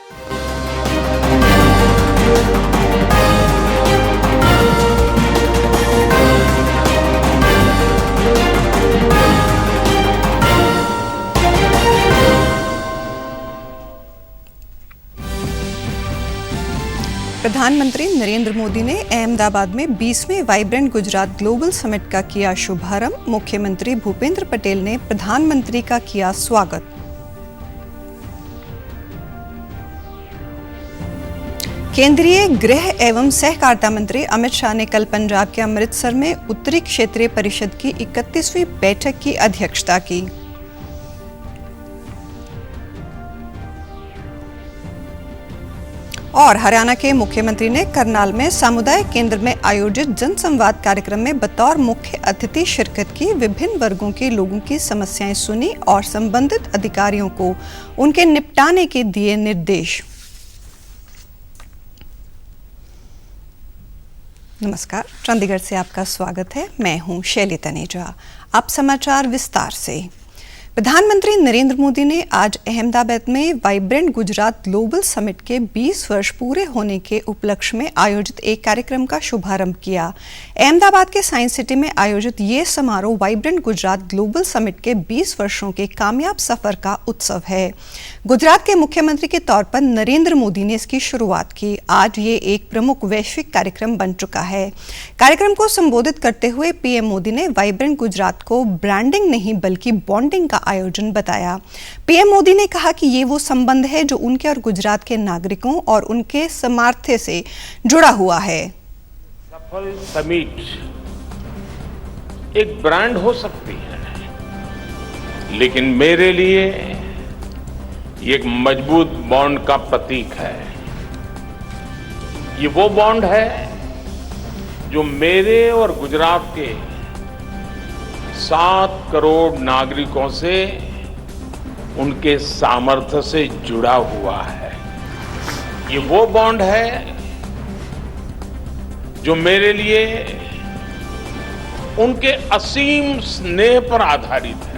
प्रधानमंत्री नरेंद्र मोदी ने अहमदाबाद में 20वें वाइब्रेंट गुजरात ग्लोबल समिट का किया शुभारंभ। मुख्यमंत्री भूपेंद्र पटेल ने प्रधानमंत्री का किया स्वागत। केंद्रीय गृह एवं सहकारिता मंत्री अमित शाह ने कल पंजाब के अमृतसर में उत्तरी क्षेत्रीय परिषद की 31वीं बैठक की अध्यक्षता की। और हरियाणा के मुख्यमंत्री ने करनाल में सामुदायिक केंद्र में आयोजित जनसंवाद कार्यक्रम में बतौर मुख्य अतिथि शिरकत की। विभिन्न वर्गों के लोगों की समस्याएं सुनी और संबंधित अधिकारियों को उनके निपटाने के दिए निर्देश। नमस्कार, चंडीगढ़ से आपका स्वागत है। मैं हूं शैली तनेजा। अब समाचार विस्तार से। प्रधानमंत्री नरेंद्र मोदी ने आज अहमदाबाद में वाइब्रेंट गुजरात ग्लोबल समिट के 20 वर्ष पूरे होने के उपलक्ष्य में आयोजित एक कार्यक्रम का शुभारंभ किया। अहमदाबाद के साइंस सिटी में आयोजित ये समारोह वाइब्रेंट गुजरात ग्लोबल समिट के 20 वर्षों के कामयाब सफर का उत्सव है। गुजरात के मुख्यमंत्री के तौर पर नरेंद्र मोदी ने इसकी शुरुआत की। आज ये एक प्रमुख वैश्विक कार्यक्रम बन चुका है। कार्यक्रम को संबोधित करते हुए पीएम मोदी ने वाइब्रेंट गुजरात को ब्रांडिंग नहीं बल्कि बॉन्डिंग का आयोजन बताया। पीएम मोदी ने कहा कि ये वो संबंध है जो उनके और गुजरात के नागरिकों और उनके सामर्थ्य से जुड़ा हुआ है। सफल समिट एक ब्रांड हो सकती है, लेकिन मेरे लिए ये एक मजबूत बॉन्ड का प्रतीक है। ये वो बॉन्ड है जो मेरे और गुजरात के 7 करोड़ नागरिकों से उनके सामर्थ्य से जुड़ा हुआ है। ये वो बॉन्ड है जो मेरे लिए उनके असीम स्नेह पर आधारित है।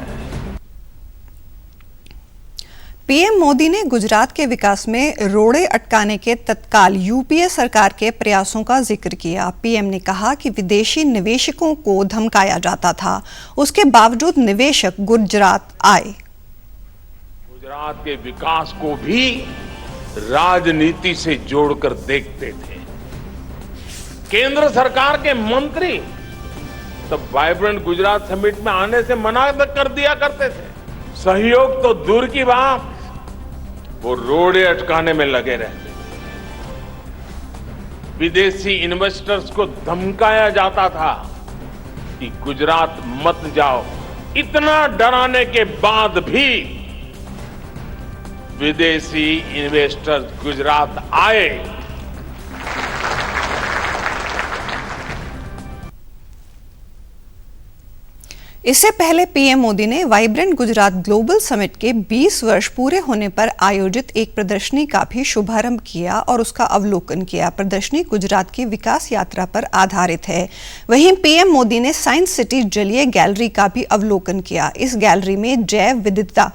पीएम मोदी ने गुजरात के विकास में रोड़े अटकाने के तत्काल यूपीए सरकार के प्रयासों का जिक्र किया। पीएम ने कहा कि विदेशी निवेशकों को धमकाया जाता था, उसके बावजूद निवेशक गुजरात आए। गुजरात के विकास को भी राजनीति से जोड़कर देखते थे। केंद्र सरकार के मंत्री तब वाइब्रेंट गुजरात समिट में आने से मना कर दिया करते थे। सहयोग तो दूर की बात, वो रोड़े अटकाने में लगे रहते थे। विदेशी इन्वेस्टर्स को धमकाया जाता था कि गुजरात मत जाओ। इतना डराने के बाद भी विदेशी इन्वेस्टर्स गुजरात आए। इससे पहले पीएम मोदी ने वाइब्रेंट गुजरात ग्लोबल समिट के 20 वर्ष पूरे होने पर आयोजित एक प्रदर्शनी का भी शुभारंभ किया और उसका अवलोकन किया। प्रदर्शनी गुजरात की विकास यात्रा पर आधारित है। वहीं पीएम मोदी ने साइंस सिटी जलीय गैलरी का भी अवलोकन किया। इस गैलरी में जैव विविधता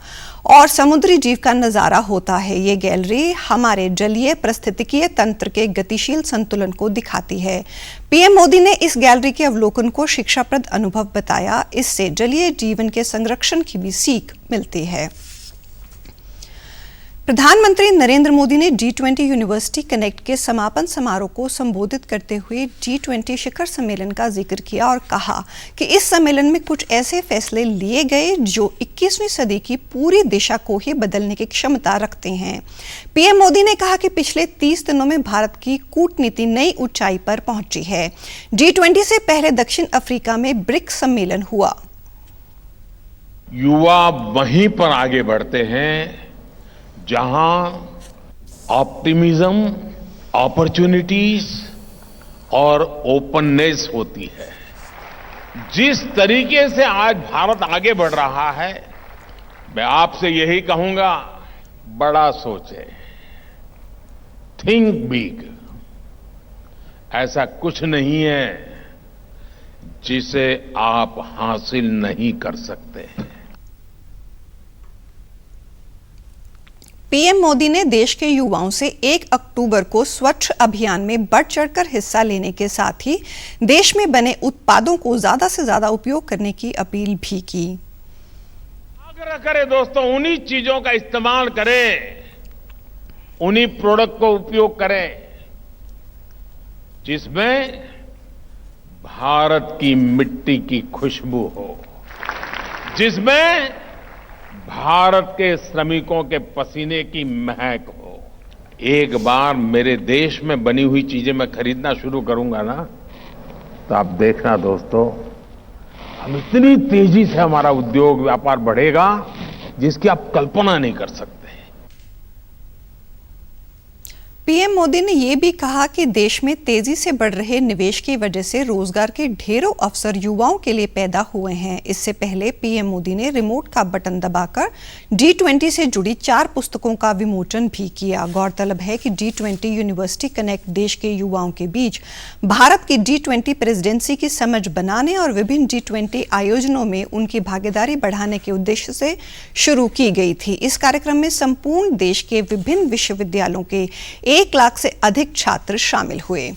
और समुद्री जीव का नजारा होता है। ये गैलरी हमारे जलीय पारिस्थितिकीय तंत्र के गतिशील संतुलन को दिखाती है। पीएम मोदी ने इस गैलरी के अवलोकन को शिक्षाप्रद अनुभव बताया। इससे जलीय जीवन के संरक्षण की भी सीख मिलती है। प्रधानमंत्री नरेंद्र मोदी ने G20 यूनिवर्सिटी कनेक्ट के समापन समारोह को संबोधित करते हुए G20 शिखर सम्मेलन का जिक्र किया और कहा कि इस सम्मेलन में कुछ ऐसे फैसले लिए गए जो 21वीं सदी की पूरी दिशा को ही बदलने की क्षमता रखते हैं। पीएम मोदी ने कहा कि पिछले 30 दिनों में भारत की कूटनीति नई ऊंचाई पर पहुंची है। G20 से पहले दक्षिण अफ्रीका में ब्रिक्स सम्मेलन हुआ। युवा वहीं पर आगे बढ़ते हैं जहां ऑप्टिमिज्म, अपॉर्चुनिटीज और ओपननेस होती है। जिस तरीके से आज भारत आगे बढ़ रहा है, मैं आपसे यही कहूंगा, बड़ा सोचें, थिंक बिग। ऐसा कुछ नहीं है जिसे आप हासिल नहीं कर सकते। पीएम मोदी ने देश के युवाओं से 1 अक्टूबर को स्वच्छ अभियान में बढ़ चढ़कर हिस्सा लेने के साथ ही देश में बने उत्पादों को ज्यादा से ज्यादा उपयोग करने की अपील भी की। आग्रह करें दोस्तों, उन्हीं चीजों का इस्तेमाल करें, उन्हीं प्रोडक्ट को उपयोग करें जिसमें भारत की मिट्टी की खुशबू हो, जिसमें भारत के श्रमिकों के पसीने की महक हो। एक बार मेरे देश में बनी हुई चीजें मैं खरीदना शुरू करूंगा ना, तो आप देखना दोस्तों, हम इतनी तेजी से हमारा उद्योग व्यापार बढ़ेगा जिसकी आप कल्पना नहीं कर सकते। पीएम मोदी ने यह भी कहा कि देश में तेजी से बढ़ रहे निवेश की वजह से रोजगार के ढेरों अवसर युवाओं के लिए पैदा हुए हैं। इससे पहले पीएम मोदी ने रिमोट का बटन दबाकर G20 से जुड़ी 4 पुस्तकों का विमोचन भी किया। गौरतलब है कि G20 यूनिवर्सिटी कनेक्ट देश के युवाओं के बीच भारत की G20 प्रेसिडेंसी की समझ बनाने और विभिन्न G20 आयोजनों में उनकी भागीदारी बढ़ाने के उद्देश्य से शुरू की गई थी। इस कार्यक्रम में संपूर्ण देश के विभिन्न विश्वविद्यालयों के 1 लाख से अधिक छात्र शामिल हुए।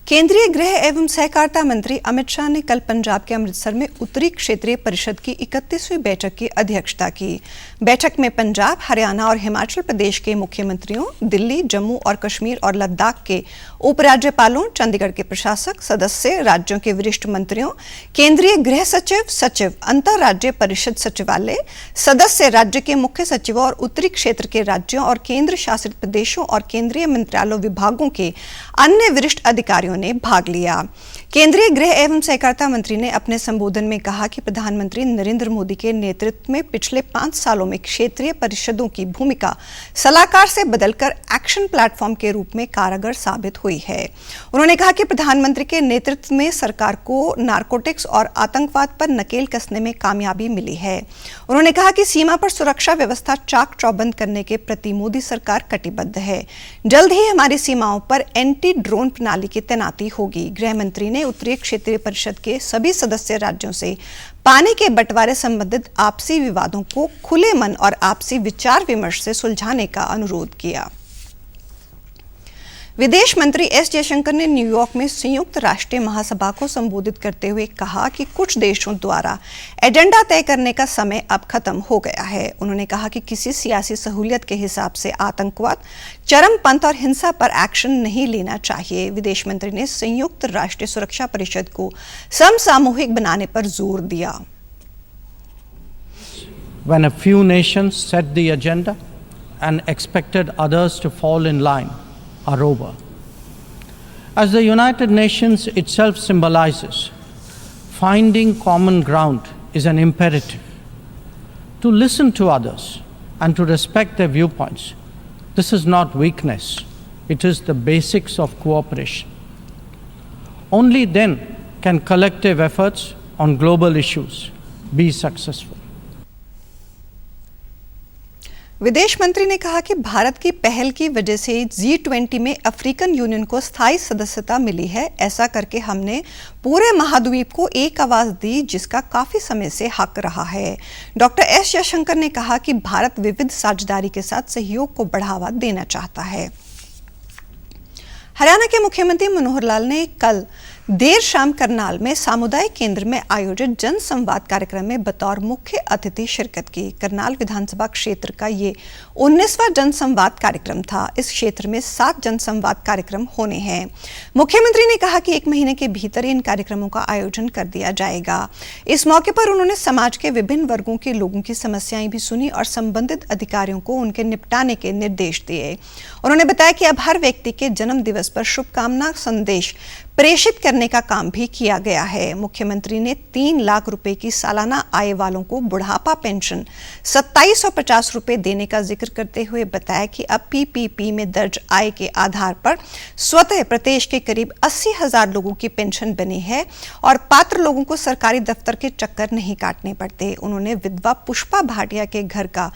केंद्रीय गृह एवं सहकारिता मंत्री अमित शाह ने कल पंजाब के अमृतसर में उत्तरी क्षेत्रीय परिषद की 31वीं बैठक की अध्यक्षता की। बैठक में पंजाब, हरियाणा और हिमाचल प्रदेश के मुख्यमंत्रियों, दिल्ली, जम्मू और कश्मीर और लद्दाख के उपराज्यपालों, चंडीगढ़ के प्रशासक, सदस्य राज्यों के वरिष्ठ मंत्रियों, केंद्रीय गृह सचिव, सचिव, अंतर्राज्यीय परिषद सचिवालय, सदस्य राज्य के मुख्य सचिवों और उत्तरी क्षेत्र के राज्यों और केंद्र शासित प्रदेशों और केंद्रीय मंत्रालयों विभागों के अन्य वरिष्ठ अधिकारियों ने भाग लिया। केंद्रीय गृह एवं सहकारिता मंत्री ने अपने संबोधन में कहा कि प्रधानमंत्री नरेंद्र मोदी के नेतृत्व में पिछले 5 सालों में क्षेत्रीय परिषदों की भूमिका सलाहकार से बदलकर एक्शन प्लेटफॉर्म के रूप में कारगर साबित हुई है। उन्होंने कहा कि प्रधानमंत्री के नेतृत्व में सरकार को नारकोटिक्स और आतंकवाद पर नकेल कसने में कामयाबी मिली है। उन्होंने कहा कि सीमा पर सुरक्षा व्यवस्था चाक चौबंद करने के प्रति मोदी सरकार कटिबद्ध है। जल्द ही हमारी सीमाओं पर एंटी ड्रोन प्रणाली की तैनाती होगी। गृह मंत्री ने उत्तरी क्षेत्रीय परिषद के सभी सदस्य राज्यों से पानी के बंटवारे संबंधित आपसी विवादों को खुले मन और आपसी विचार विमर्श से सुलझाने का अनुरोध किया। विदेश मंत्री एस जयशंकर ने न्यूयॉर्क में संयुक्त राष्ट्र महासभा को संबोधित करते हुए कहा कि कुछ देशों द्वारा एजेंडा तय करने का समय अब खत्म हो गया है। उन्होंने कहा कि किसी सियासी सहूलियत के हिसाब से आतंकवाद, चरमपंथ और हिंसा पर एक्शन नहीं लेना चाहिए। विदेश मंत्री ने संयुक्त राष्ट्र सुरक्षा परिषद को समसामूहिक बनाने पर जोर दिया। When a few nations set the agenda and expected others to fall in line are over. As the United Nations itself symbolizes, finding common ground is an imperative. To listen to others and to respect their viewpoints, this is not weakness, it is the basics of cooperation. Only then can collective efforts on global issues be successful. विदेश मंत्री ने कहा कि भारत की पहल की वजह से G20 में अफ्रीकन यूनियन को स्थायी सदस्यता मिली है। ऐसा करके हमने पूरे महाद्वीप को एक आवाज दी जिसका काफी समय से हक रहा है। डॉक्टर एस जयशंकर ने कहा कि भारत विविध साझेदारी के साथ सहयोग को बढ़ावा देना चाहता है। हरियाणा के मुख्यमंत्री मनोहर लाल ने कल देर शाम करनाल में सामुदायिक केंद्र में आयोजित जन संवाद कार्यक्रम में बतौर मुख्य अतिथि शिरकत की। करनाल विधानसभा क्षेत्र का ये 19वां जन संवाद कार्यक्रम था। इस क्षेत्र में 7 जन संवाद कार्यक्रम होने हैं। मुख्यमंत्री ने कहा कि 1 महीने के भीतर इन कार्यक्रमों का आयोजन कर दिया जाएगा। इस मौके पर उन्होंने समाज के विभिन्न वर्गों के लोगों की समस्याएं भी सुनी और संबंधित अधिकारियों को उनके निपटाने के निर्देश दिए। उन्होंने बताया कि अब हर व्यक्ति के जन्म दिवस पर शुभकामना संदेश प्रेषित करने का काम भी किया गया है। मुख्यमंत्री ने 3 लाख रुपए की सालाना आय वालों को बुढ़ापा पेंशन 2750 रुपए देने का जिक्र करते हुए बताया कि अब PPP में दर्ज आय के आधार पर स्वतः प्रदेश के करीब 80,000 लोगों की पेंशन बनी है और पात्र लोगों को सरकारी दफ्तर के चक्कर नहीं काटने पड़ते। उन्होंने विधवा पुष्पा भाटिया के घर का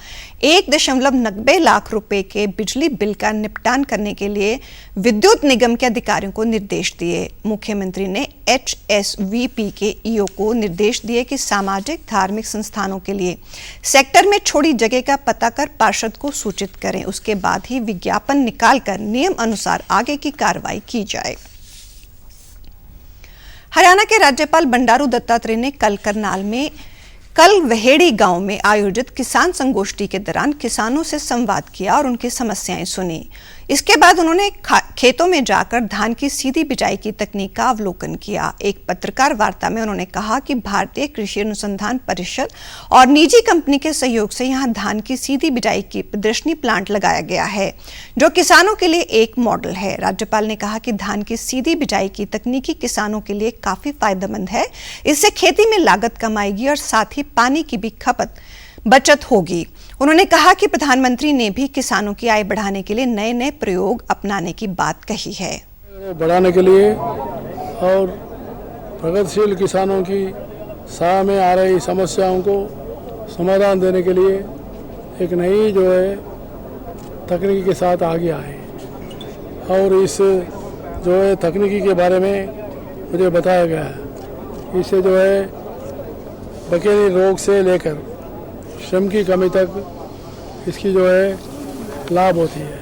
1.90 लाख रुपए के बिजली बिल का निपटान करने के लिए विद्युत निगम के अधिकारियों को निर्देश दिए। मुख्यमंत्री मंत्री ने HSVP के ईओ को निर्देश दिए कि सामाजिक धार्मिक संस्थानों के लिए सेक्टर में छोड़ी जगह का पता कर पार्षद को सूचित करें। उसके बाद ही विज्ञापन निकालकर नियम अनुसार आगे की कार्रवाई की जाए। हरियाणा के राज्यपाल बंडारू दत्तात्रेय ने कल करनाल में वहेड़ी गांव में आयोजित किसान संगोष्ठी के दौरान किसानों से संवाद किया और उनकी समस्याएं सुनी। इसके बाद उन्होंने खेतों में जाकर धान की सीधी बिजाई की तकनीक का अवलोकन किया। एक पत्रकार वार्ता में उन्होंने कहा कि भारतीय कृषि अनुसंधान परिषद और निजी कंपनी के सहयोग से यहां धान की सीधी बिजाई की प्रदर्शनी प्लांट लगाया गया है, जो किसानों के लिए एक मॉडल है। राज्यपाल ने कहा कि धान की सीधी बिजाई की तकनीकी किसानों के लिए काफी फायदेमंद है। इससे खेती में लागत कम आएगी और साथ ही पानी की भी बचत होगी। उन्होंने कहा कि प्रधानमंत्री ने भी किसानों की आय बढ़ाने के लिए नए नए प्रयोग अपनाने की बात कही है। बढ़ाने के लिए और प्रगतिशील किसानों की सामने आ रही समस्याओं को समाधान देने के लिए एक नई जो है तकनीकी के साथ आगे आए और इस जो है तकनीकी के बारे में मुझे बताया गया है। इससे जो है बकेरी रोग से लेकर श्रम की कमी तक इसकी जो है लाभ होती है।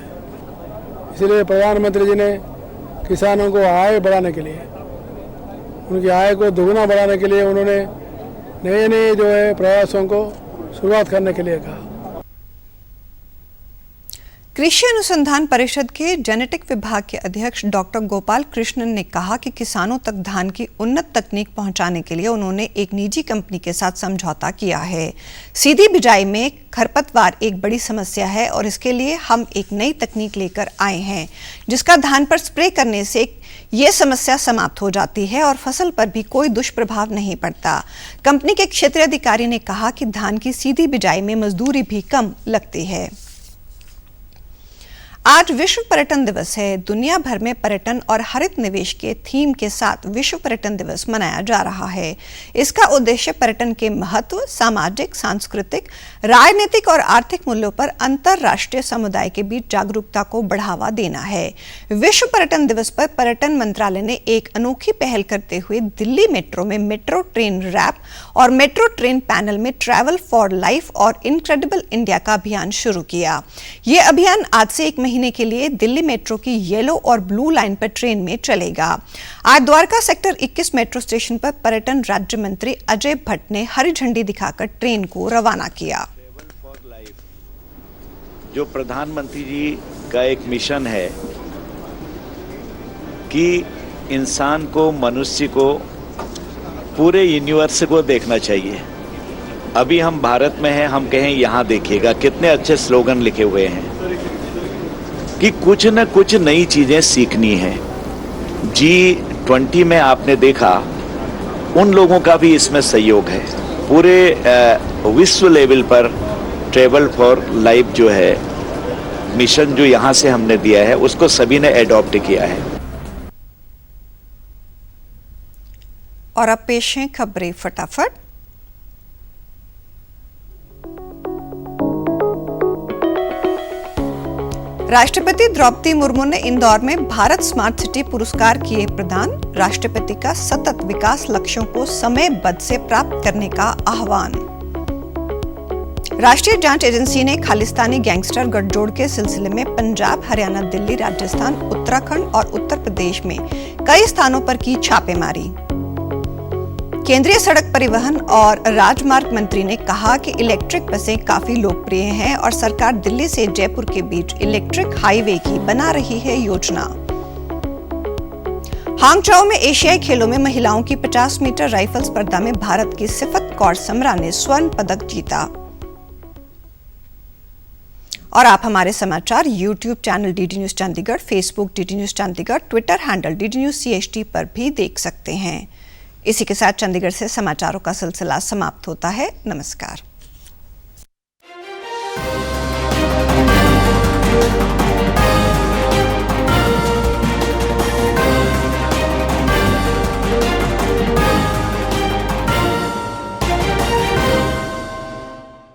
इसलिए प्रधानमंत्री जी ने किसानों को आय बढ़ाने के लिए, उनकी आय को दुगना बढ़ाने के लिए उन्होंने नए नए जो है प्रयासों को शुरुआत करने के लिए कहा। कृषि अनुसंधान परिषद के जेनेटिक विभाग के अध्यक्ष डॉक्टर गोपाल कृष्णन ने कहा कि किसानों तक धान की उन्नत तकनीक पहुंचाने के लिए उन्होंने एक निजी कंपनी के साथ समझौता किया है। सीधी बिजाई में खरपतवार एक बड़ी समस्या है और इसके लिए हम एक नई तकनीक लेकर आए हैं, जिसका धान पर स्प्रे करने से ये समस्या समाप्त हो जाती है और फसल पर भी कोई दुष्प्रभाव नहीं पड़ता। कंपनी के क्षेत्रीय अधिकारी ने कहा कि धान की सीधी बिजाई में मजदूरी भी कम लगती है। आज विश्व पर्यटन दिवस है। दुनिया भर में पर्यटन और हरित निवेश के थीम के साथ विश्व पर्यटन दिवस मनाया जा रहा है। इसका उद्देश्य पर्यटन के महत्व, सामाजिक, सांस्कृतिक, राजनीतिक और आर्थिक मूल्यों पर अंतर्राष्ट्रीय समुदाय के बीच जागरूकता को बढ़ावा देना है। विश्व पर्यटन दिवस पर पर्यटन मंत्रालय ने एक अनोखी पहल करते हुए दिल्ली मेट्रो में मेट्रो ट्रेन रैप और मेट्रो ट्रेन पैनल में ट्रैवल फॉर लाइफ और इनक्रेडिबल इंडिया का अभियान शुरू किया। ये अभियान आज से एक महीने के लिए दिल्ली मेट्रो की येलो और ब्लू लाइन पर ट्रेन में चलेगा। आज द्वारका सेक्टर 21 मेट्रो स्टेशन पर पर्यटन राज्य मंत्री अजय भट्ट ने हरी झंडी दिखाकर ट्रेन को रवाना किया। जो प्रधानमंत्री जी का एक मिशन है कि इंसान को, मनुष्य को, पूरे यूनिवर्स को देखना चाहिए। अभी हम भारत में हैं, हम कहें यहाँ देखिएगा, कितने अच्छे स्लोगन लिखे हुए हैं कि कुछ न कुछ नई चीजें सीखनी है। G20 में आपने देखा उन लोगों का भी इसमें सहयोग है। पूरे विश्व लेवल पर ट्रेवल फॉर लाइफ जो है मिशन, जो यहाँ से हमने दिया है, उसको सभी ने एडॉप्ट किया है। और अब पेश हैं खबरें फटाफट। राष्ट्रपति द्रौपदी मुर्मू ने इंदौर में भारत स्मार्ट सिटी पुरस्कार किए प्रदान। राष्ट्रपति का सतत विकास लक्ष्यों को समयबद्ध से प्राप्त करने का आह्वान। राष्ट्रीय जांच एजेंसी ने खालिस्तानी गैंगस्टर गठजोड़ के सिलसिले में पंजाब, हरियाणा, दिल्ली, राजस्थान, उत्तराखंड और उत्तर प्रदेश में कई स्थानों पर की छापेमारी। केंद्रीय सड़क परिवहन और राजमार्ग मंत्री ने कहा कि इलेक्ट्रिक बसें काफी लोकप्रिय हैं और सरकार दिल्ली से जयपुर के बीच इलेक्ट्रिक हाईवे की बना रही है योजना। हांगझाओ में एशियाई खेलों में महिलाओं की 50 मीटर राइफल स्पर्धा में भारत की सिफत कौर समरा ने स्वर्ण पदक जीता। और आप हमारे समाचार YouTube channel DD news Chandigarh, Facebook DD news Chandigarh, Twitter handle DD news CHT पर भी देख सकते हैं। इसी के साथ चंडीगढ़ से समाचारों का सिलसिला समाप्त होता है। नमस्कार।